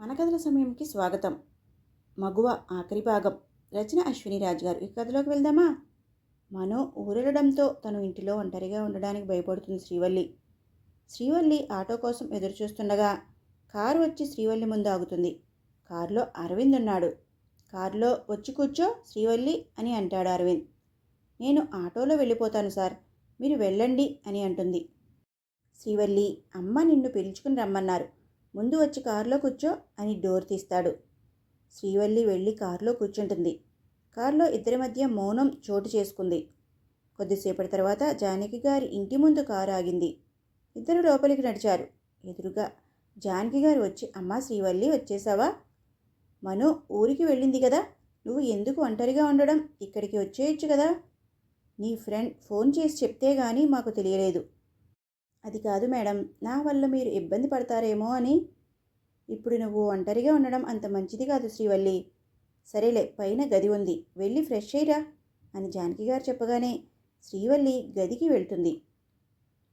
మన కథల సమయంకి స్వాగతం. మగువ ఆఖరి భాగం. రచన అశ్విని రాజు గారు. ఈ కథలోకి వెళ్దామా? మను ఊరెళ్ళడంతో తను ఇంటిలో ఒంటరిగా ఉండడానికి భయపడుతుంది శ్రీవల్లి. శ్రీవల్లి ఆటో కోసం ఎదురుచూస్తుండగా కారు వచ్చి శ్రీవల్లి ముందు ఆగుతుంది. కారులో అరవింద్ ఉన్నాడు. కారులో వచ్చి కూర్చో శ్రీవల్లి అని అంటాడు అరవింద్. నేను ఆటోలో వెళ్ళిపోతాను సార్, మీరు వెళ్ళండి అని అంటుంది. శ్రీవల్లి, అమ్మ నిన్ను పిలుచుకుని రమ్మన్నారు, ముందు వచ్చి కారులో కూర్చో అని డోర్ తీస్తాడు. శ్రీవల్లి వెళ్ళి కారులో కూర్చుంటుంది. కారులో ఇద్దరి మధ్య మౌనం చోటు చేసుకుంది. కొద్దిసేపటి తర్వాత జానకి గారి ఇంటి ముందు కారు ఆగింది. ఇద్దరు లోపలికి నడిచారు. ఎదురుగా జానకి గారు వచ్చి, అమ్మా శ్రీవల్లి, వచ్చేసావా? మను ఊరికి వెళ్ళింది కదా, నువ్వు ఎందుకు ఒంటరిగా ఉండడం? ఇక్కడికి వచ్చేయచ్చు కదా. నీ ఫ్రెండ్ ఫోన్ చేసి చెప్తే గానీ మాకు తెలియలేదు. అది కాదు మేడం, నా వల్ల మీరు ఇబ్బంది పడతారేమో అని. ఇప్పుడు నువ్వు ఒంటరిగా ఉండడం అంత మంచిది కాదు శ్రీవల్లి. సరేలే, పైన గది ఉంది, వెళ్ళి ఫ్రెష్ అయ్యిరా అని జానకి గారు చెప్పగానే శ్రీవల్లి గదికి వెళ్తుంది.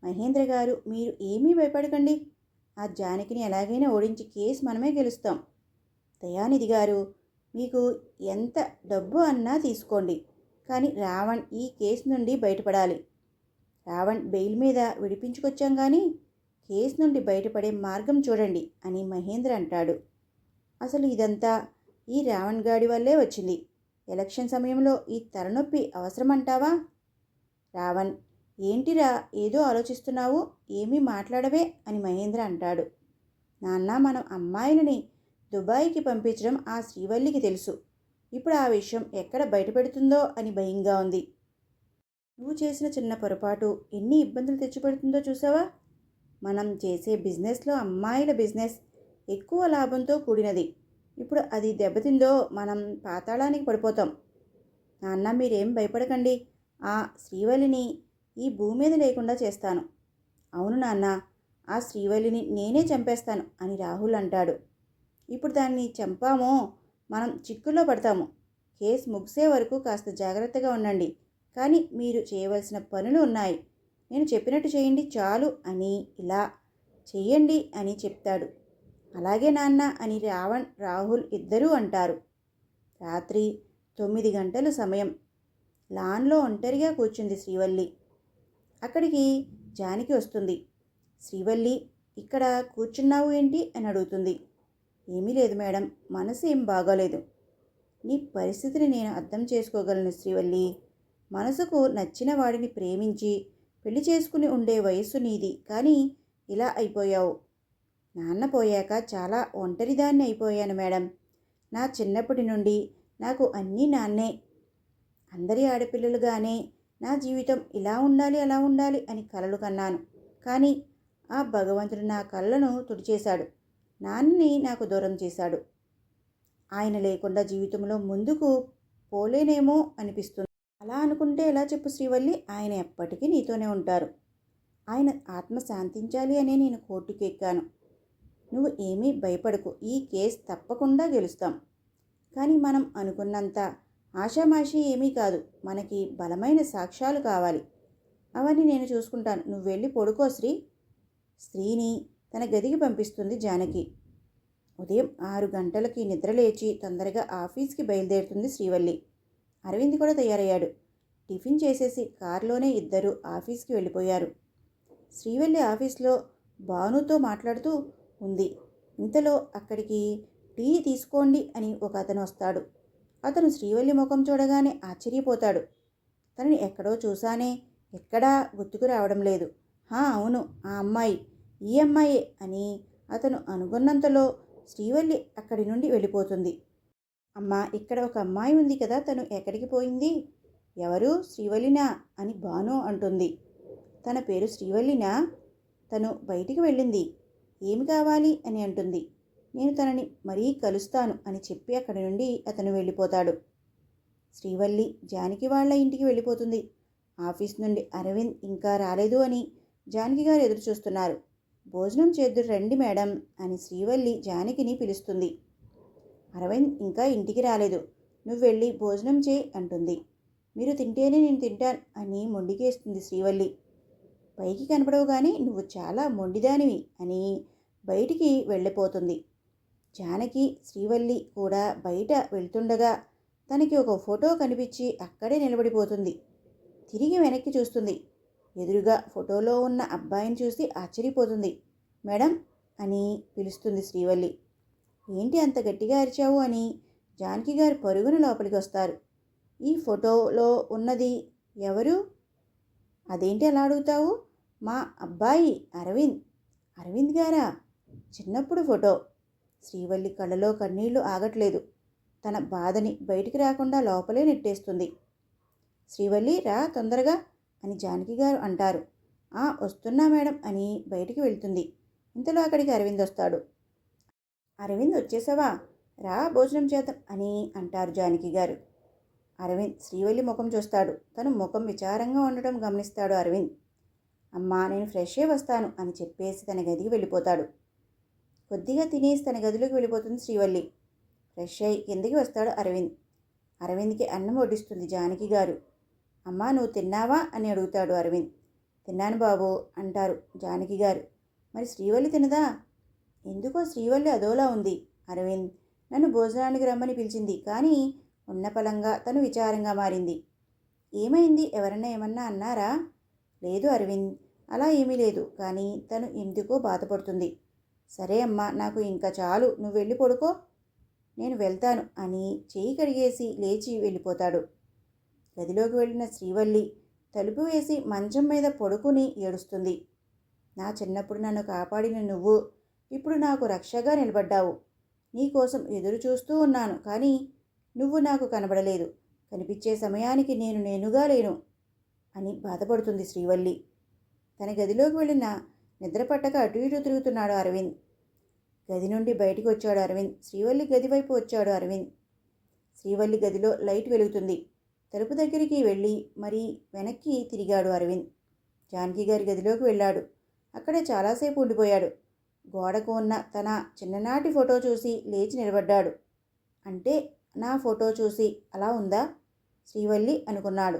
మహేంద్ర గారు, మీరు ఏమీ భయపడకండి, ఆ జానకిని ఎలాగైనా ఓడించి కేసు మనమే గెలుస్తాం. దయానిధి గారు, మీకు ఎంత డబ్బు అన్నా తీసుకోండి, కానీ రావణ్ ఈ కేసు నుండి బయటపడాలి. రావణ్ బెయిల్ మీద విడిపించుకొచ్చాం కానీ కేసు నుండి బయటపడే మార్గం చూడండి అని మహేంద్ర అంటాడు. అసలు ఇదంతా ఈ రావణ్ గాడి వల్లే వచ్చింది. ఎలక్షన్ సమయంలో ఈ తలనొప్పి అవసరమంటావా? రావణ్, ఏంటిరా ఏదో ఆలోచిస్తున్నావు, ఏమీ మాట్లాడవే అని మహేంద్ర అంటాడు. నాన్న, మనం అమ్మాయిలని దుబాయ్కి పంపించడం ఆ శ్రీవల్లికి తెలుసు. ఇప్పుడు ఆ విషయం ఎక్కడ బయటపెడుతుందో అని భయంగా ఉంది. నువ్వు చేసిన చిన్న పొరపాటు ఎన్ని ఇబ్బందులు తెచ్చిపెడుతుందో చూసావా? మనం చేసే బిజినెస్లో అమ్మాయిల బిజినెస్ ఎక్కువ లాభంతో కూడినది. ఇప్పుడు అది దెబ్బతిందో మనం పాతాళానికి పడిపోతాం. నాన్న, మీరేం భయపడకండి, ఆ శ్రీవల్లిని ఈ భూమి మీద లేకుండా చేస్తాను. అవును నాన్న, ఆ శ్రీవల్లిని నేనే చంపేస్తాను అని రాహుల్ అంటాడు. ఇప్పుడు దాన్ని చంపామో మనం చిక్కుల్లో పడతాము. కేసు ముగిసే వరకు కాస్త జాగ్రత్తగా ఉండండి, కానీ మీరు చేయవలసిన పనులు ఉన్నాయి. నేను చెప్పినట్టు చేయండి చాలు అని, ఇలా చెయ్యండి అని చెప్తాడు. అలాగే నాన్న అని రాహుల్ ఇద్దరూ అంటారు. రాత్రి 9 గంటలు సమయం. లాన్లో ఒంటరిగా కూర్చుంది శ్రీవల్లి. అక్కడికి జానకి వస్తుంది. శ్రీవల్లి, ఇక్కడ కూర్చున్నావు ఏంటి అని అడుగుతుంది. ఏమీ లేదు మేడం, మనసు ఏం బాగోలేదు. నీ పరిస్థితిని నేను అర్థం చేసుకోగలను శ్రీవల్లి. మనసుకు నచ్చిన వాడిని ప్రేమించి పెళ్లి చేసుకుని ఉండే వయస్సు నీది, కానీ ఇలా అయిపోయావు. నాన్న పోయాక చాలా ఒంటరిదాన్ని అయిపోయాను మేడం. నా చిన్నప్పటి నుండి నాకు అన్నీ నాన్నే. అందరి ఆడపిల్లలుగానే నా జీవితం ఇలా ఉండాలి అలా ఉండాలి అని కలలు కన్నాను, కానీ ఆ భగవంతుడు నా కళ్ళను తుడిచేశాడు. నాన్నని నాకు దూరం చేశాడు. ఆయన లేకుండా జీవితంలో ముందుకు పోలేనేమో అనిపిస్తుంది. అలా అనుకుంటే ఎలా చెప్పు శ్రీవల్లి, ఆయన ఎప్పటికీ నీతోనే ఉంటారు. ఆయన ఆత్మ శాంతించాలి అనే నేను కోర్టుకు ఎక్కాను. నువ్వు ఏమీ భయపడకు, ఈ కేసు తప్పకుండా గెలుస్తాం. కానీ మనం అనుకున్నంత ఆషామాషి ఏమీ కాదు, మనకి బలమైన సాక్ష్యాలు కావాలి. అవన్నీ నేను చూసుకుంటాను, నువ్వు వెళ్ళి పడుకో శ్రీ. స్త్రీని తన గదికి పంపిస్తుంది జానకి. ఉదయం 6 గంటలకి నిద్రలేచి తొందరగా ఆఫీస్కి బయలుదేరుతుంది శ్రీవల్లి. అరవింద్ కూడా తయారయ్యాడు. టిఫిన్ చేసేసి కారులోనే ఇద్దరు ఆఫీస్కి వెళ్ళిపోయారు. శ్రీవల్లి ఆఫీస్లో భానుతో మాట్లాడుతూ ఉంది. ఇంతలో అక్కడికి టీ తీసుకోండి అని ఒక అతను వస్తాడు. అతను శ్రీవల్లి ముఖం చూడగానే ఆశ్చర్యపోతాడు. తనని ఎక్కడో చూసానే, ఎక్కడా గుర్తుకు రావడం లేదు. అవును, ఆ అమ్మాయి, ఈ అమ్మాయే అని అతను అనుకున్నంతలో శ్రీవల్లి అక్కడి నుండి వెళ్ళిపోతుంది. అమ్మా, ఇక్కడ ఒక అమ్మాయి ఉంది కదా, తను ఎక్కడికి పోయింది? ఎవరు? శ్రీవల్లినా అని భాను అంటుంది. తన పేరు శ్రీవల్లినా? తను బయటికి వెళ్ళింది. ఏమి కావాలి అని అంటుంది. నేను తనని మరీ కలుస్తాను అని చెప్పి అక్కడి నుండి అతను వెళ్ళిపోతాడు. శ్రీవల్లి జానకి వాళ్ళ ఇంటికి వెళ్ళిపోతుంది. ఆఫీస్ నుండి అరవింద్ ఇంకా రాలేదు అని జానకి గారు ఎదురు చూస్తున్నారు. భోజనం చేద్దురు రండి మేడం అని శ్రీవల్లి జానకిని పిలుస్తుంది. అరవింద్ ఇంకా ఇంటికి రాలేదు, నువ్వు వెళ్ళి భోజనం చేయి అంటుంది. మీరు తింటేనే నేను తింటాను అని మొండికేస్తుంది శ్రీవల్లి. పైకి కనపడవు కానీ నువ్వు చాలా మొండిదానివి అని బయటికి వెళ్ళిపోతుంది. జానకి శ్రీవల్లి కూడా బయట వెళ్తుండగా తనకి ఒక ఫోటో కనిపించి అక్కడే నిలబడిపోతుంది. తిరిగి వెనక్కి చూస్తుంది. ఎదురుగా ఫోటోలో ఉన్న అబ్బాయిని చూసి ఆశ్చర్యపోతుంది. మేడం అని పిలుస్తుంది శ్రీవల్లి. ఏంటి అంత గట్టిగా అరిచావు అని జానకి గారు పరుగున లోపలికి వస్తారు. ఈ ఫోటోలో ఉన్నది ఎవరు? అదేంటి అలా అడుగుతావు? మా అబ్బాయి అరవింద్. అరవింద్ గారా? చిన్నప్పుడు ఫోటో. శ్రీవల్లి కళ్ళలో కన్నీళ్లు ఆగట్లేదు. తన బాధని బయటికి రాకుండా లోపలే నెట్టేస్తుంది. శ్రీవల్లి రా తొందరగా అని జానకి గారు అంటారు. వస్తున్నా మేడం అని బయటికి వెళ్తుంది. ఇంతలో అక్కడికి అరవింద్ వస్తాడు. అరవింద్ వచ్చేసావా? రా భోజనం చేద్దాం అని అంటారు జానకి గారు. అరవింద్ శ్రీవల్లి ముఖం చూస్తాడు. తను ముఖం విచారంగా ఉండటం గమనిస్తాడు అరవింద్. అమ్మా నేను ఫ్రెష్ అయ్యి వస్తాను అని చెప్పేసి తన గదికి వెళ్ళిపోతాడు. కొద్దిగా తినేసి తన గదిలోకి వెళ్ళిపోతుంది శ్రీవల్లి. ఫ్రెష్ అయ్యి కిందికి వస్తాడు అరవింద్. అరవింద్కి అన్నం వడ్డిస్తుంది జానకి గారు. అమ్మా నువ్వు తిన్నావా అని అడుగుతాడు అరవింద్. తిన్నాను బాబు అంటారు జానకి గారు. మరి శ్రీవల్లి తినదా? ఎందుకో శ్రీవల్లి అదోలా ఉంది. అరవింద్ నన్ను భోజనానికి రమ్మని పిలిచింది, కానీ ఉన్న పలంగా తను విచారంగా మారింది. ఏమైంది? ఎవరన్నా ఏమన్నా అన్నారా? లేదు అరవింద్, అలా ఏమీ లేదు, కానీ తను ఎందుకో బాధపడుతుంది. సరే అమ్మా, నాకు ఇంకా చాలు, నువ్వు వెళ్ళి పడుకో, నేను వెళ్తాను అని చేయి కడిగేసి లేచి వెళ్ళిపోతాడు. గదిలోకి వెళ్ళిన శ్రీవల్లి తలుపు వేసి మంచం మీద పడుకుని ఏడుస్తుంది. నా చిన్నప్పుడు నన్ను కాపాడిన నువ్వు ఇప్పుడు నాకు రక్షగా నిలబడ్డావు. నీకోసం ఎదురు చూస్తూ ఉన్నాను, కానీ నువ్వు నాకు కనబడలేదు. కనిపించే సమయానికి నేనుగా లేను అని బాధపడుతుంది శ్రీవల్లి. తన గదిలోకి వెళ్ళిన నిద్రపట్టక అటు ఇటు తిరుగుతున్నాడు అరవింద్. గది నుండి బయటికి వచ్చాడు అరవింద్. శ్రీవల్లి గది వైపు వచ్చాడు అరవింద్. శ్రీవల్లి గదిలో లైట్ వెలుగుతుంది. తలుపు దగ్గరికి వెళ్ళి మరీ వెనక్కి తిరిగాడు అరవింద్. జానకి గారి గదిలోకి వెళ్ళాడు. అక్కడే చాలాసేపు ఉండిపోయాడు. గోడకు ఉన్న తన చిన్ననాటి ఫోటో చూసి లేచి నిలబడ్డాడు. అంటే నా ఫోటో చూసి అలా ఉందా శ్రీవల్లి అనుకున్నాడు.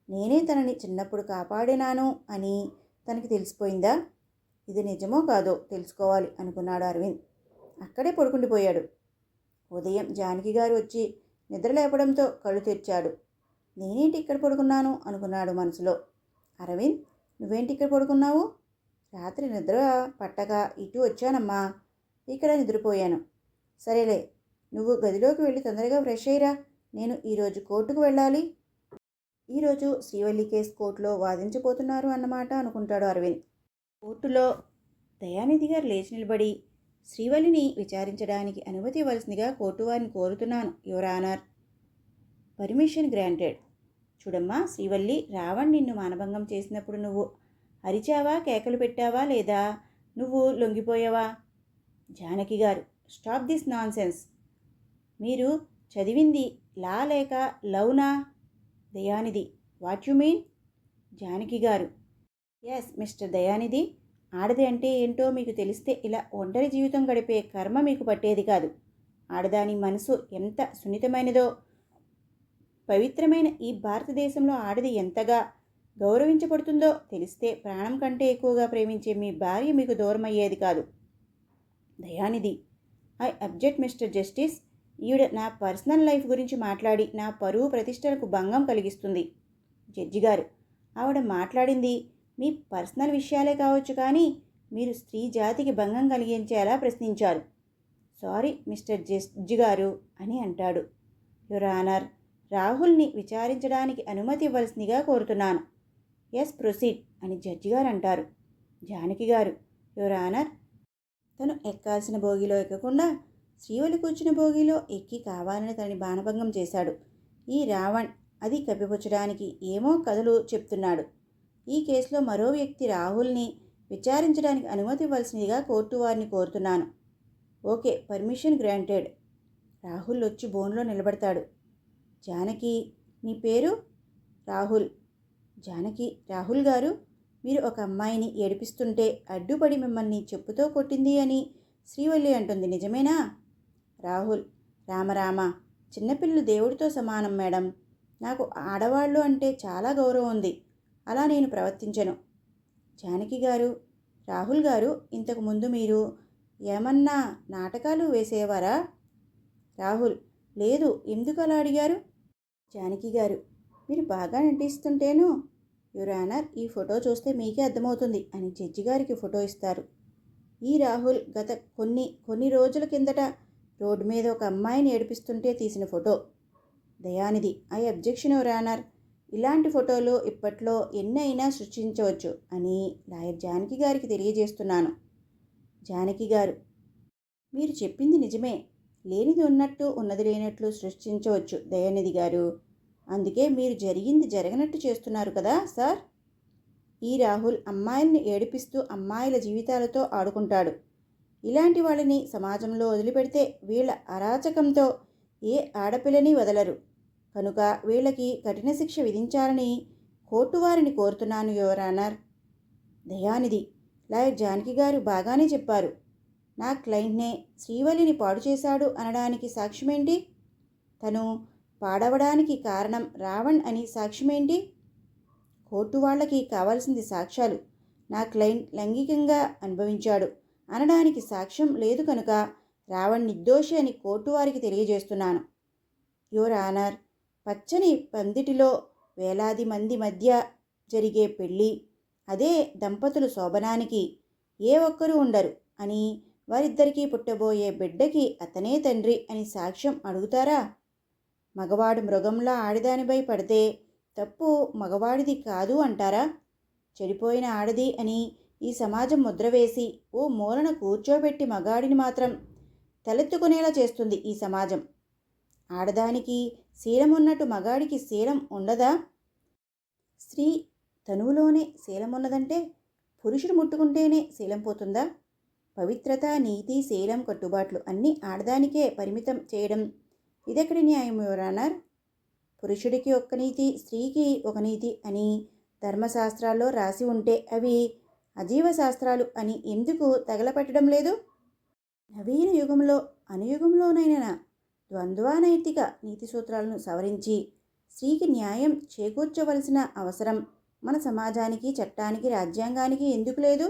నేనే తనని చిన్నప్పుడు కాపాడినాను అని తనకి తెలిసిపోయిందా? ఇది నిజమో కాదో తెలుసుకోవాలి అనుకున్నాడు అరవింద్. అక్కడే పడుకుండిపోయాడు. ఉదయం జానకి గారు వచ్చి నిద్ర లేపడంతో కళ్ళు తెరిచాడు. నేనేంటి ఇక్కడ పడుకున్నాను అనుకున్నాడు మనసులో. అరవింద్ నువ్వేంటి ఇక్కడ పడుకున్నావు? రాత్రి నిద్ర పట్టక ఇటు వచ్చానమ్మా, ఇక్కడ నిద్రపోయాను. సరేలే, నువ్వు గదిలోకి వెళ్ళి తొందరగా ఫ్రెష్ అయ్యిరా, నేను ఈరోజు కోర్టుకు వెళ్ళాలి. ఈరోజు శ్రీవల్లి కేసు కోర్టులో వాదించబోతున్నారు అన్నమాట అనుకుంటాడు అరవింద్. కోర్టులో దయానిధి గారు లేచి నిలబడి శ్రీవల్లిని విచారించడానికి అనుమతి ఇవ్వాల్సిందిగా కోర్టు వారిని కోరుతున్నాను యువర్ ఆనర్. Permission granted. చూడమ్మా శ్రీవల్లి, రావణ్ నిన్ను మానభంగం చేసినప్పుడు నువ్వు అరిచావా, కేకలు పెట్టావా, లేదా నువ్వు లొంగిపోయావా? జానకి గారు స్టాప్ దిస్ నాన్సెన్స్. మీరు చదివింది లా లేక లవ్నా? దయానిధి వాట్ యు మీన్? జానకి గారు ఎస్ మిస్టర్ దయానిధి, ఆడది అంటే ఏంటో మీకు తెలిస్తే ఇలా ఒంటరి జీవితం గడిపే కర్మ మీకు పట్టేది కాదు. ఆడదాని మనసు ఎంత సున్నితమైనదో, పవిత్రమైన ఈ భారతదేశంలో ఆడది ఎంతగా గౌరవించబడుతుందో తెలిస్తే ప్రాణం కంటే ఎక్కువగా ప్రేమించే మీ భార్య మీకు దూరం అయ్యేది కాదు. దయానిధి ఐ అబ్జెక్ట్ మిస్టర్ జస్టిస్. ఈవిడ నా పర్సనల్ లైఫ్ గురించి మాట్లాడి నా పరువు ప్రతిష్టలకు భంగం కలిగిస్తుంది. జడ్జి గారు, ఆవిడ మాట్లాడింది మీ పర్సనల్ విషయాలే కావచ్చు, కానీ మీరు స్త్రీ జాతికి భంగం కలిగించేలా ప్రశ్నించారు. సారీ మిస్టర్ జడ్జి గారు అని అంటాడు. యువర్ ఆనర్, రాహుల్ని విచారించడానికి అనుమతి ఇవ్వాల్సిందిగా కోరుతున్నాను. ఎస్ ప్రొసీడ్ అని జడ్జి గారు అంటారు. జానకి గారు యువర్ ఆనర్, తను ఎక్కాల్సిన భోగిలో ఎక్కకుండా శ్రీవల్లి కూర్చున్న భోగిలో ఎక్కి కావాలని తనని బాణభంగం చేశాడు. ఈ రావణ్ అది కప్పిపుచ్చడానికి ఏమో కథలు చెప్తున్నాడు. ఈ కేసులో మరో వ్యక్తి రాహుల్ని విచారించడానికి అనుమతి ఇవ్వాల్సిందిగా కోర్టు వారిని కోరుతున్నాను. Okay, permission granted. రాహుల్ వచ్చి బోన్లో నిలబడతాడు. జానకి, నీ పేరు? రాహుల్. జానకి, రాహుల్ గారు, మీరు ఒక అమ్మాయిని ఏడిపిస్తుంటే అడ్డుపడి మిమ్మల్ని చెప్పుతో కొట్టింది అని శ్రీవల్లి అంటుంది, నిజమేనా? రాహుల్, రామరామ, చిన్నపిల్లలు దేవుడితో సమానం మేడం. నాకు ఆడవాళ్ళు అంటే చాలా గౌరవం ఉంది, అలా నేను ప్రవర్తించను. జానకి గారు, రాహుల్ గారు, ఇంతకుముందు మీరు ఏమన్నా నాటకాలు వేసేవారా? రాహుల్: లేదు. ఎందుకు అలా అడిగారు? జానకి గారు: మీరు బాగా నటిస్తుంటేను. యువర్ ఆనర్, ఈ ఫోటో చూస్తే మీకే అర్థమవుతుంది అని జడ్జి గారికి ఫోటో ఇస్తారు. ఈ రాహుల్ గత కొన్ని రోజుల కిందట రోడ్డు మీద ఒక అమ్మాయిని ఏడిపిస్తుంటే తీసిన photo. Dayanidhi: I objection your honour. ఇలాంటి ఫోటోలు ఇప్పట్లో ఎన్నైనా సృష్టించవచ్చు అని లాయర్ జానకి గారికి తెలియజేస్తున్నాను. జానకి గారు: మీరు చెప్పింది నిజమే. లేనిది ఉన్నట్టు, ఉన్నది లేనట్లు సృష్టించవచ్చు దయానిధి గారు. అందుకే మీరు జరిగింది జరగనట్టు చేస్తున్నారు కదా సార్. ఈ రాహుల్ అమ్మాయిల్ని ఏడిపిస్తూ అమ్మాయిల జీవితాలతో ఆడుకుంటాడు. ఇలాంటి వాళ్ళని సమాజంలో వదిలిపెడితే వీళ్ళ అరాచకంతో ఏ ఆడపిల్లని వదలరు. కనుక వీళ్ళకి కఠిన శిక్ష విధించాలని కోర్టు వారిని కోరుతున్నాను your honour. Dayanidhi: lawyer Janaki గారు బాగానే చెప్పారు. నా క్లయింట్నే శ్రీవల్లిని పాడు చేశాడు అనడానికి సాక్ష్యమేంటి? తను పాడవడానికి కారణం రావణ్ అని సాక్ష్యమేంటి? కోర్టు వాళ్ళకి కావాల్సింది సాక్ష్యాలు. నా క్లయింట్ లైంగికంగా అనుభవించాడు అనడానికి సాక్ష్యం లేదు కనుక రావణ్ నిర్దోషి అని కోర్టు వారికి తెలియజేస్తున్నాను. యువర్ ఆనర్, పచ్చని పందిటిలో వేలాది మంది మధ్య జరిగే పెళ్ళి, అదే దంపతులు శోభనానికి ఏ ఒక్కరూ ఉండరు అని, వారిద్దరికీ పుట్టబోయే బిడ్డకి అతనే తండ్రి అని సాక్ష్యం అడుగుతారా? మగవాడు మృగంలా ఆడదానిపై పడితే తప్పు మగవాడిది కాదు అంటారా? చెడిపోయిన ఆడది అని ఈ సమాజం ముద్ర వేసి ఓ మూలన కూర్చోబెట్టి మగాడిని మాత్రం తలెత్తుకునేలా చేస్తుంది ఈ సమాజం. ఆడదానికి శీలం ఉన్నట్టు మగాడికి శీలం ఉండదా? స్త్రీ తనువులోనే శీలం ఉన్నదంటే పురుషుడు ముట్టుకుంటేనే శీలం పోతుందా? పవిత్రత, నీతి, శీలం, కట్టుబాట్లు అన్నీ ఆడదానికే పరిమితం చేయడం ఇదెక్కడి న్యాయం యువర్ ఆనర్? పురుషుడికి ఒక్క నీతి, స్త్రీకి ఒక నీతి అని ధర్మశాస్త్రాల్లో రాసి ఉంటే అవి అజీవ శాస్త్రాలు అని ఎందుకు తగలపెట్టడం లేదు? నవీన యుగంలో అనుయుగంలోనైనా ద్వంద్వానైతిక నీతి సూత్రాలను సవరించి స్త్రీకి న్యాయం చేకూర్చవలసిన అవసరం మన సమాజానికి, చట్టానికి, రాజ్యాంగానికి ఎందుకు లేదు?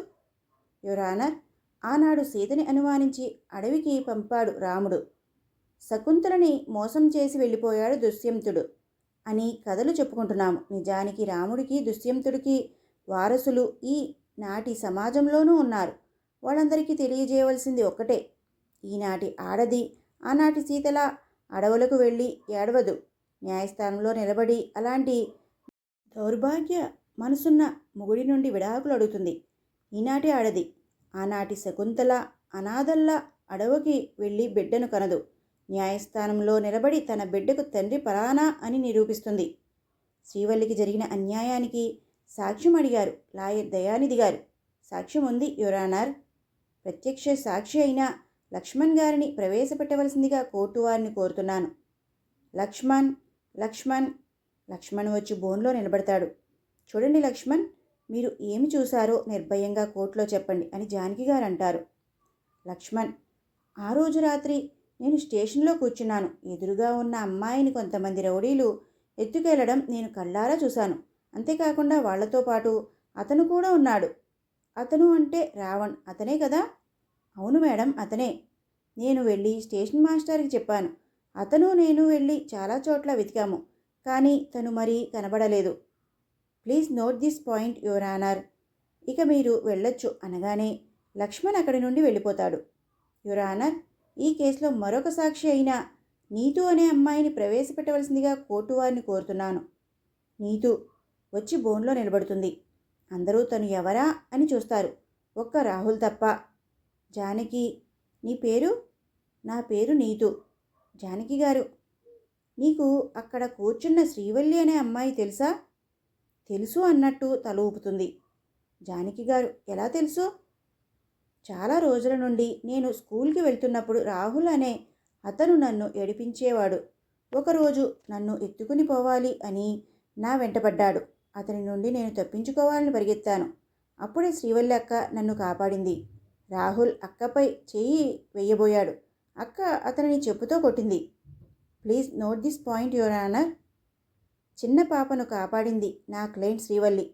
యువర్ ఆనర్, ఆనాడు సీతని అనుమానించి అడవికి పంపాడు రాముడు. శకుంతలని మోసం చేసి వెళ్ళిపోయాడు దుష్యంతుడు అని కథలు చెప్పుకుంటున్నాము. నిజానికి రాముడికి, దుష్యంతుడికి వారసులు ఈ నాటి సమాజంలోనూ ఉన్నారు. వాళ్ళందరికీ తెలియజేయవలసింది ఒక్కటే: ఈనాటి ఆడది ఆనాటి సీతలా అడవులకు వెళ్ళి ఏడవదు. న్యాయస్థానంలో నిలబడి అలాంటి దౌర్భాగ్య మనసున్న మొగుడి నుండి విడాకులు అడుగుతుంది. ఈనాటి ఆడది ఆనాటి శకుంతల అనాథల్లా అడవికి వెళ్ళి బిడ్డను కనదు. న్యాయస్థానంలో నిలబడి తన బిడ్డకు తండ్రి పలానా అని నిరూపిస్తుంది. శ్రీవల్లికి జరిగిన అన్యాయానికి సాక్ష్యం అడిగారు లాయర్ దయానిధి గారు. సాక్ష్యం ఉంది యువర్ ఆనర్. ప్రత్యక్ష సాక్షి అయిన లక్ష్మణ్ గారిని ప్రవేశపెట్టవలసిందిగా కోర్టు వారిని కోరుతున్నాను. లక్ష్మణ్ లక్ష్మణ్ లక్ష్మణ్ వచ్చి బోన్లో నిలబడతాడు. చూడండి లక్ష్మణ్, మీరు ఏమి చూశారో నిర్భయంగా కోర్టులో చెప్పండి అని జానకి గారు అంటారు. లక్ష్మణ్: ఆ రోజు రాత్రి నేను స్టేషన్లో కూర్చున్నాను. ఎదురుగా ఉన్న అమ్మాయిని కొంతమంది రౌడీలు ఎత్తుకెళ్లడం నేను కళ్ళారా చూశాను. అంతేకాకుండా వాళ్లతో పాటు అతను కూడా ఉన్నాడు. అతను అంటే రావణ్ అతనే కదా? అవును మేడం, అతనే. నేను వెళ్ళి స్టేషన్ మాస్టర్కి చెప్పాను. అతను నేను వెళ్ళి చాలా చోట్ల వెతికాము, కానీ తను మరీ కనబడలేదు. Please note this point your honour. ఇక మీరు వెళ్ళొచ్చు అనగానే లక్ష్మణ్ అక్కడి నుండి వెళ్ళిపోతాడు. యువర్ ఆనర్, ఈ కేసులో మరొక సాక్షి అయిన నీతు అనే అమ్మాయిని ప్రవేశపెట్టవలసిందిగా కోర్టు వారిని కోరుతున్నాను. నీతు వచ్చి బోన్లో నిలబడుతుంది. అందరూ తను ఎవరా అని చూస్తారు, ఒక్క రాహుల్ తప్ప. జానకి: నీ పేరు? నా పేరు నీతు. జానకి గారు: నీకు అక్కడ కూర్చున్న శ్రీవల్లి అనే అమ్మాయి తెలుసా? తెలుసు అన్నట్టు తల ఊపుతుంది. జానకి గారు: ఎలా తెలుసు? చాలా రోజుల నుండి నేను స్కూల్కి వెళ్తున్నప్పుడు రాహుల్ అనే అతను నన్ను ఏడిపించేవాడు. ఒకరోజు నన్ను ఎత్తుకుని పోవాలి అని నా వెంటపడ్డాడు. అతని నుండి నేను తప్పించుకోవాలని పరిగెత్తాను. అప్పుడే శ్రీవల్లి అక్క నన్ను కాపాడింది. రాహుల్ అక్కపై చెయ్యి వెయ్యబోయాడు. అక్క అతనిని చెప్పుతో కొట్టింది. Please note this point your honour. చిన్న పాపను కాపాడింది నా క్లయింట్ శ్రీవల్లి.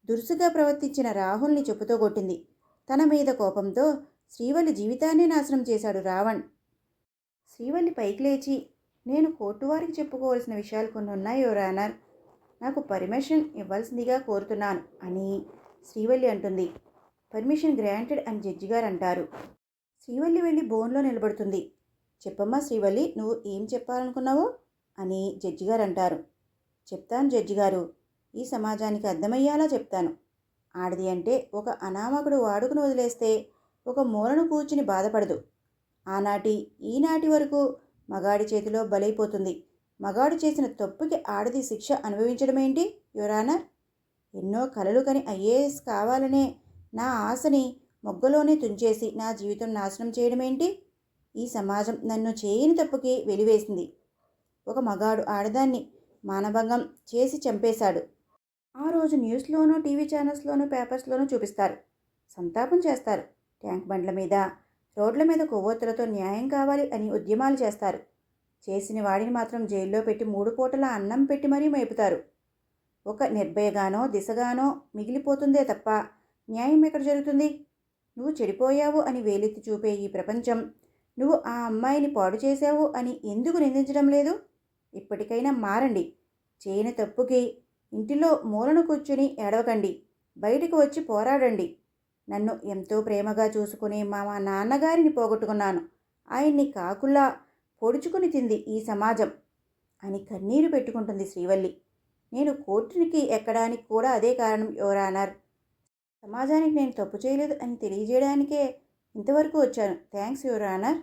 దురుసుగా ప్రవర్తించిన రాహుల్ని చెప్పుతో కొట్టింది. తన మీద కోపంతో శ్రీవల్లి జీవితాన్నే నాశనం చేశాడు రావణ్. శ్రీవల్లి పైకి లేచి, నేను కోర్టు వారికి చెప్పుకోవాల్సిన విషయాలు కొన్ని ఉన్నాయి యువర్ ఆనర్. నాకు పర్మిషన్ ఇవ్వాల్సిందిగా కోరుతున్నాను అని శ్రీవల్లి అంటుంది. పర్మిషన్ గ్రాంటెడ్ అని జడ్జి గారు అంటారు. శ్రీవల్లి వెళ్ళి బోన్లో నిలబడుతుంది. చెప్పమ్మా శ్రీవల్లి, నువ్వు ఏం చెప్పాలనుకున్నావో అని జడ్జి గారు అంటారు. చెప్తాను జడ్జి గారు, ఈ సమాజానికి అర్థమయ్యేలా చెప్తాను. ఆడది అంటే ఒక అనామకుడు వాడుకుని వదిలేస్తే ఒక మూలను కూర్చుని బాధపడదు. ఆనాటి ఈనాటి వరకు మగాడి చేతిలో బలైపోతుంది. మగాడు చేసిన తప్పుకి ఆడది శిక్ష అనుభవించడమేంటి యువర్ ఆనర్? ఎన్నో కలలు కని ఐఏఎస్ కావాలనే నా ఆశని మొగ్గలోనే తుంచేసి నా జీవితం నాశనం చేయడమేంటి? ఈ సమాజం నన్ను చేయని తప్పుకి వెలివేసింది. ఒక మగాడు ఆడదాన్ని మానభంగం చేసి చంపేశాడు. ఆ రోజు న్యూస్లోనూ టీవీ ఛానల్స్లోనూ పేపర్స్లోనూ చూపిస్తారు. సంతాపం చేస్తారు. ట్యాంక్ బండ్ల మీద, రోడ్ల మీద కొవ్వొత్తులతో న్యాయం కావాలి అని ఉద్యమాలు చేస్తారు. చేసిన వాడిని మాత్రం జైల్లో పెట్టి 3 పూటల అన్నం పెట్టి మరీ మేపుతారు. ఒక నిర్భయగానో దిశగానో మిగిలిపోతుందే తప్ప న్యాయం ఎక్కడ జరుగుతుంది? నువ్వు చెడిపోయావు అని వేలెత్తి చూపే ఈ ప్రపంచం నువ్వు ఆ అమ్మాయిని పాడు చేశావు అని ఎందుకు నిందించడం లేదు? ఇప్పటికైనా మారండి. చేయని తప్పుకి ఇంటిలో మూలను కూర్చుని ఏడవకండి. బయటకు వచ్చి పోరాడండి. నన్ను ఎంతో ప్రేమగా చూసుకునే మా నాన్నగారిని పోగొట్టుకున్నాను. ఆయన్ని కాకుల్లా పొడుచుకుని తింది ఈ సమాజం అని కన్నీరు పెట్టుకుంటుంది శ్రీవల్లి. నేను కోర్టునికి ఎక్కడానికి కూడా అదే కారణం యువర్ ఆనర్. సమాజానికి నేను తప్పు చేయలేదు అని తెలియజేయడానికే ఇంతవరకు వచ్చాను. Thanks your honour.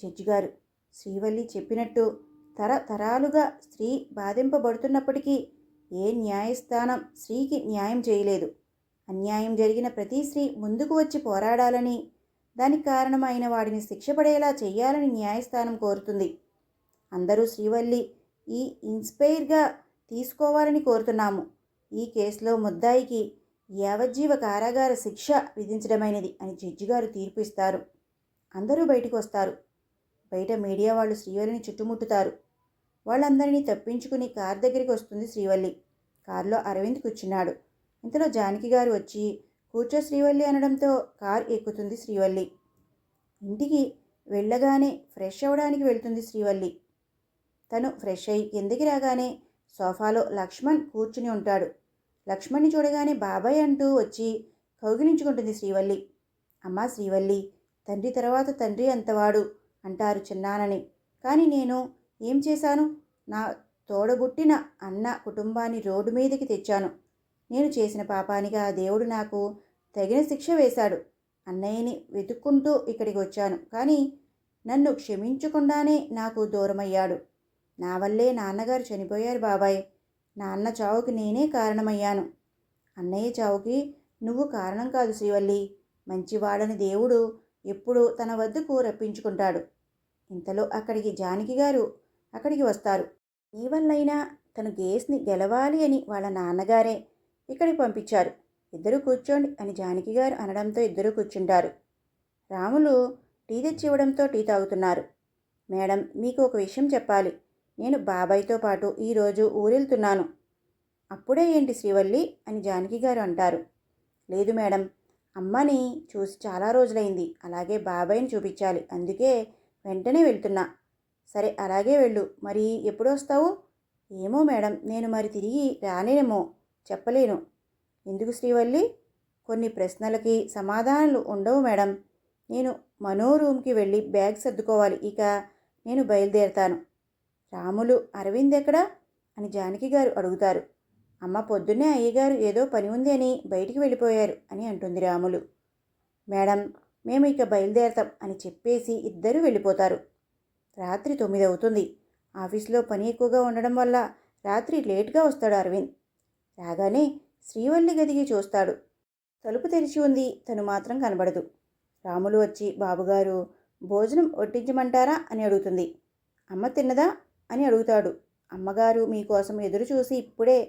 జడ్జి గారు, శ్రీవల్లి చెప్పినట్టు తరతరాలుగా స్త్రీ బాధింపబడుతున్నప్పటికీ ఏ న్యాయస్థానం స్త్రీకి న్యాయం చేయలేదు. అన్యాయం జరిగిన ప్రతి స్త్రీ ముందుకు వచ్చి పోరాడాలని, దానికి కారణమైన వాడిని శిక్ష పడేలా చేయాలని న్యాయస్థానం కోరుతుంది. అందరూ శ్రీవల్లి ఈ ఇన్స్పైర్గా తీసుకోవాలని కోరుతున్నాము. ఈ కేసులో ముద్దాయికి యావజ్జీవ కారాగార శిక్ష విధించడమైనది అని జడ్జి గారు తీర్పు ఇస్తారు. అందరూ బయటకు వస్తారు. బయట మీడియా వాళ్ళు శ్రీవల్లిని చుట్టుముట్టుతారు. వాళ్ళందరినీ తప్పించుకుని కార్ దగ్గరికి వస్తుంది శ్రీవల్లి. కారులో అరవింద్ కూర్చున్నాడు. ఇంతలో జానకి గారు వచ్చి కూర్చో శ్రీవల్లి అనడంతో కార్ ఎక్కుతుంది శ్రీవల్లి. ఇంటికి వెళ్ళగానే ఫ్రెష్ అవ్వడానికి వెళ్తుంది శ్రీవల్లి. తను ఫ్రెష్ అయ్యి కిందకి రాగానే సోఫాలో లక్ష్మణ్ కూర్చుని ఉంటాడు. లక్ష్మణ్ని చూడగానే బాబాయ్ అంటూ వచ్చి కౌగిలించుకుంటుంది శ్రీవల్లి. అమ్మా శ్రీవల్లి, తండ్రి తర్వాత తండ్రి అంతవాడు అంటారు చిన్నానని. కానీ నేను ఏం చేశాను? నా తోడబుట్టిన అన్న కుటుంబాన్ని రోడ్డు మీదకి తెచ్చాను. నేను చేసిన పాపానికి ఆ దేవుడు నాకు తగిన శిక్ష వేశాడు. అన్నయ్యని వెతుక్కుంటూ ఇక్కడికి వచ్చాను. కానీ నన్ను క్షమించకుండానే నాకు దూరమయ్యాడు. నా వల్లే నాన్నగారు చనిపోయారు బాబాయ్. నాన్న చావుకి నేనే కారణమయ్యాను. అన్నయ్య చావుకి నువ్వు కారణం కాదు శ్రీవల్లి. మంచివాడని దేవుడు ఎప్పుడూ తన వద్దకు రప్పించుకుంటాడు. ఇంతలో అక్కడికి జానకి గారు అక్కడికి వస్తారు. నీ వల్లైనా తను కేసుని గెలవాలి అని వాళ్ళ నాన్నగారే ఇక్కడికి పంపించారు. ఇద్దరు కూర్చోండి అని జానకి గారు అనడంతో ఇద్దరు కూర్చుంటారు. రాములు టీ తెచ్చి ఇవ్వడంతో టీ తాగుతున్నారు. మేడం, మీకు ఒక విషయం చెప్పాలి. నేను బాబాయ్తో పాటు ఈరోజు ఊరెళ్తున్నాను. అప్పుడే ఏంటి శ్రీవల్లి అని జానకి గారు అంటారు. లేదు మేడం, అమ్మని చూసి చాలా రోజులైంది. అలాగే బాబాయ్ని చూపించాలి. అందుకే వెంటనే వెళ్తున్నా. సరే అలాగే వెళ్ళు. మరి ఎప్పుడు వస్తావు? ఏమో మేడం, నేను మరి తిరిగి రానేమో, చెప్పలేను. ఎందుకు శ్రీవల్లి? కొన్ని ప్రశ్నలకి సమాధానాలు ఉండవు మేడం. నేను మనో రూమ్కి వెళ్ళి బ్యాగ్ సర్దుకోవాలి. ఇక నేను బయలుదేరతాను. రాములు, అరవింద్ ఎక్కడా అని జానకి గారు అడుగుతారు. అమ్మ పొద్దున్నే అయ్యగారు ఏదో పని ఉంది అని బయటికి వెళ్ళిపోయారు అని అంటుంది రాములు. మేడం, మేము ఇక బయలుదేరతాం అని చెప్పేసి ఇద్దరూ వెళ్ళిపోతారు. రాత్రి 9 అవుతుంది. ఆఫీస్లో పని ఎక్కువగా ఉండడం వల్ల రాత్రి లేట్గా వస్తాడు అరవింద్. రాగానే శ్రీవల్లి గదికి చూస్తాడు. తలుపు తెరిచి ఉంది. తను మాత్రం కనబడదు. రాములు వచ్చి, బాబుగారు భోజనం వడ్డించమంటారా అని అడుగుతుంది. అమ్మ తిన్నదా అని అడుగుతాడు. అమ్మగారు మీకోసం ఎదురు చూసి ఇప్పుడే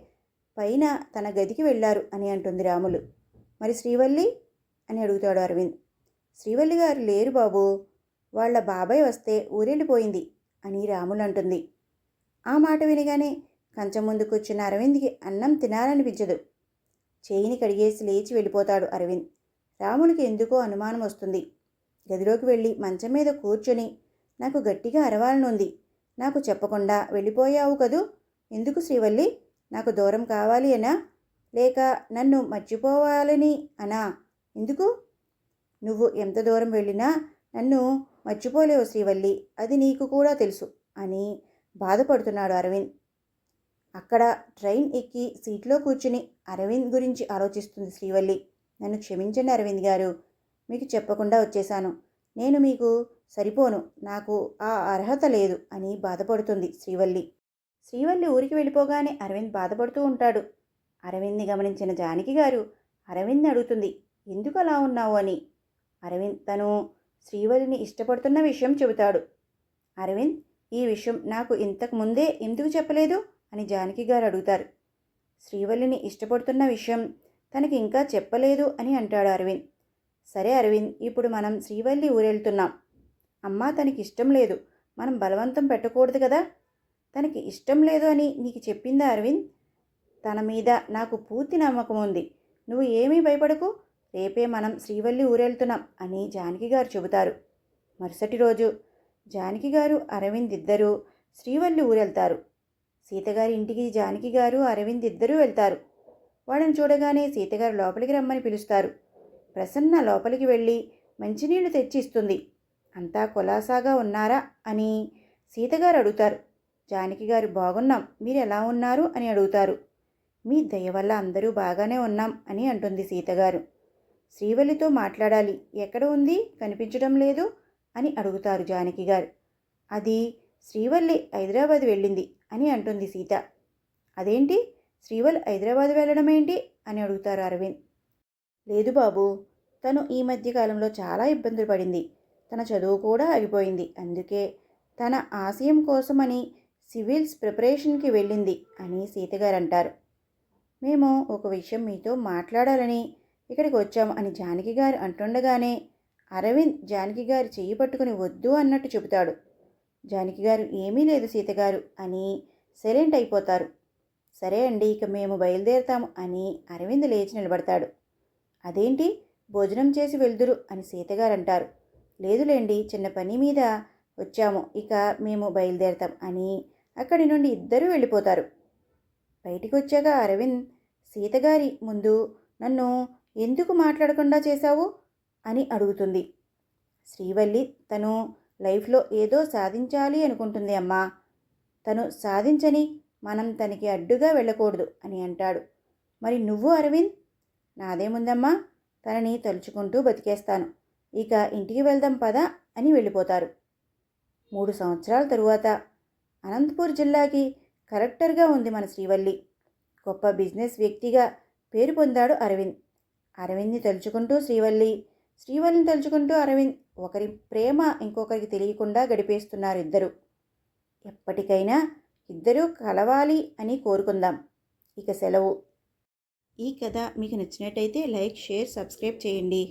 పైన తన గదికి వెళ్ళారు అని అంటుంది రాములు. మరి శ్రీవల్లి అని అడుగుతాడు అరవింద్. శ్రీవల్లి గారు లేరు బాబు, వాళ్ళ బాబాయ్ వస్తే ఊరెళ్ళిపోయింది అని రాములు అంటుంది. ఆ మాట వినగానే కంచం ముందు కూర్చున్న అరవింద్కి అన్నం తినాలనిపించదు. చేయిని కడిగేసి లేచి వెళ్ళిపోతాడు అరవింద్. రామునికి ఎందుకో అనుమానం వస్తుంది. గదిలోకి వెళ్ళి మంచం మీద కూర్చొని నాకు గట్టిగా అరవాలనుంది. నాకు చెప్పకుండా వెళ్ళిపోయావు కదూ. ఎందుకు శ్రీవల్లి? నాకు దూరం కావాలి అనా, లేక నన్ను మర్చిపోవాలని అనా? ఎందుకు? నువ్వు ఎంత దూరం వెళ్ళినా నన్ను మర్చిపోలేవు శ్రీవల్లి, అది నీకు కూడా తెలుసు అని బాధపడుతున్నాడు అరవింద్. అక్కడ ట్రైన్ ఎక్కి సీట్లో కూర్చుని అరవింద్ గురించి ఆలోచిస్తుంది శ్రీవల్లి. నన్ను క్షమించండి అరవింద్ గారు, మీకు చెప్పకుండా వచ్చేశాను. నేను మీకు సరిపోను, నాకు ఆ అర్హత లేదు అని బాధపడుతుంది శ్రీవల్లి. శ్రీవల్లి ఊరికి వెళ్ళిపోగానే అరవింద్ బాధపడుతూ ఉంటాడు. అరవింద్ని గమనించిన జానకి గారు అరవింద్ని అడుగుతుంది, ఎందుకు అలా ఉన్నావు అని. అరవింద్ తను శ్రీవల్లిని ఇష్టపడుతున్న విషయం చెబుతాడు. అరవింద్, ఈ విషయం నాకు ఇంతకు ముందే ఎందుకు చెప్పలేదు అని జానకి గారు అడుగుతారు. శ్రీవల్లిని ఇష్టపడుతున్న విషయం తనకి ఇంకా చెప్పలేదు అని అంటాడు అరవింద్. సరే అరవింద్, ఇప్పుడు మనం శ్రీవల్లి ఊరెళ్తున్నాం. అమ్మ తనకి ఇష్టం లేదు, మనం బలవంతం పెట్టకూడదు కదా. తనకి ఇష్టం లేదు అని నీకు చెప్పిందా అరవింద్? తన మీద నాకు పూర్తి నమ్మకం ఉంది. నువ్వు ఏమీ భయపడకు, రేపే మనం శ్రీవల్లి ఊరెళ్తున్నాం అని జానకి గారు చెబుతారు. మరుసటి రోజు జానకి గారు అరవింద్ ఇద్దరూ శ్రీవల్లి ఊరెళ్తారు. సీతగారి ఇంటికి జానకి గారు అరవింద్ ఇద్దరూ వెళ్తారు. వాళ్ళని చూడగానే సీతగారు లోపలికి రమ్మని పిలుస్తారు. ప్రసన్న లోపలికి వెళ్ళి మంచినీళ్లు తెచ్చి ఇస్తుంది. అంతా కులాసాగా ఉన్నారా అని సీతగారు అడుగుతారు. జానకి గారు బాగున్నాం, మీరు ఎలా ఉన్నారు అని అడుగుతారు. మీ దయ వల్ల అందరూ బాగానే ఉన్నాం అని అంటుంది సీతగారు. శ్రీవల్లితో మాట్లాడాలి, ఎక్కడ ఉంది, కనిపించడం లేదు అని అడుగుతారు జానకి గారు. అది శ్రీవల్లి హైదరాబాద్ వెళ్ళింది అని అంటుంది సీత. అదేంటి, శ్రీవల్లి హైదరాబాద్ వెళ్ళడం ఏంటి అని అడుగుతారు అరవింద్. లేదు బాబు, తను ఈ మధ్యకాలంలో చాలా ఇబ్బందులు పడింది. తన చదువు కూడా ఆగిపోయింది. అందుకే తన ఆశయం కోసమని సివిల్స్ ప్రిపరేషన్కి వెళ్ళింది అని సీతగారు అంటారు. మేము ఒక విషయం మీతో మాట్లాడాలని ఇక్కడికి వచ్చాము అని జానకి గారు అంటుండగానే అరవింద్ జానకి గారు చెయ్యి పట్టుకుని వద్దు అన్నట్టు చెబుతాడు. జానకి గారు ఏమీ లేదు సీతగారు అని సైలెంట్ అయిపోతారు. సరే అండి, ఇక మేము బయలుదేరుతాము అని అరవింద్ లేచి నిలబడతాడు. అదేంటి, భోజనం చేసి వెళ్దురు అని సీతగారు అంటారు. లేదులేండి, చిన్న పని మీద వచ్చాము, ఇక మేము బయలుదేరతాం అని అక్కడి నుండి ఇద్దరూ వెళ్ళిపోతారు. బయటికి వచ్చాక అరవింద్ సీతగారి ముందు నన్ను ఎందుకు మాట్లాడకుండా చేశావు అని అడుగుతుంది. శ్రీవల్లి తను లైఫ్లో ఏదో సాధించాలి అనుకుంటుంది అమ్మా. తను సాధించని మనం తనకి అడ్డుగా వెళ్ళకూడదు అని అంటాడు. మరి నువ్వు అరవింద్? నాదేముందమ్మా, తనని తలుచుకుంటూ బతికేస్తాను. ఇక ఇంటికి వెళ్దాం పదా అని వెళ్ళిపోతారు. 3 సంవత్సరాల తరువాత అనంతపూర్ జిల్లాకి కలెక్టర్గా ఉంది మన శ్రీవల్లి. గొప్ప బిజినెస్ వ్యక్తిగా పేరు పొందాడు అరవింద్. అరవింద్ని తలుచుకుంటూ శ్రీవల్లి, శ్రీవల్లిని తలుచుకుంటూ అరవింద్ ఒకరి ప్రేమ ఇంకొకరికి తెలియకుండా గడిపేస్తున్నారు ఇద్దరు. ఎప్పటికైనా ఇద్దరూ కలవాలి అని కోరుకుందాం. ఇక సెలవు. ఈ కథ మీకు నచ్చినట్టయితే లైక్, షేర్, సబ్స్క్రైబ్ చేయండి.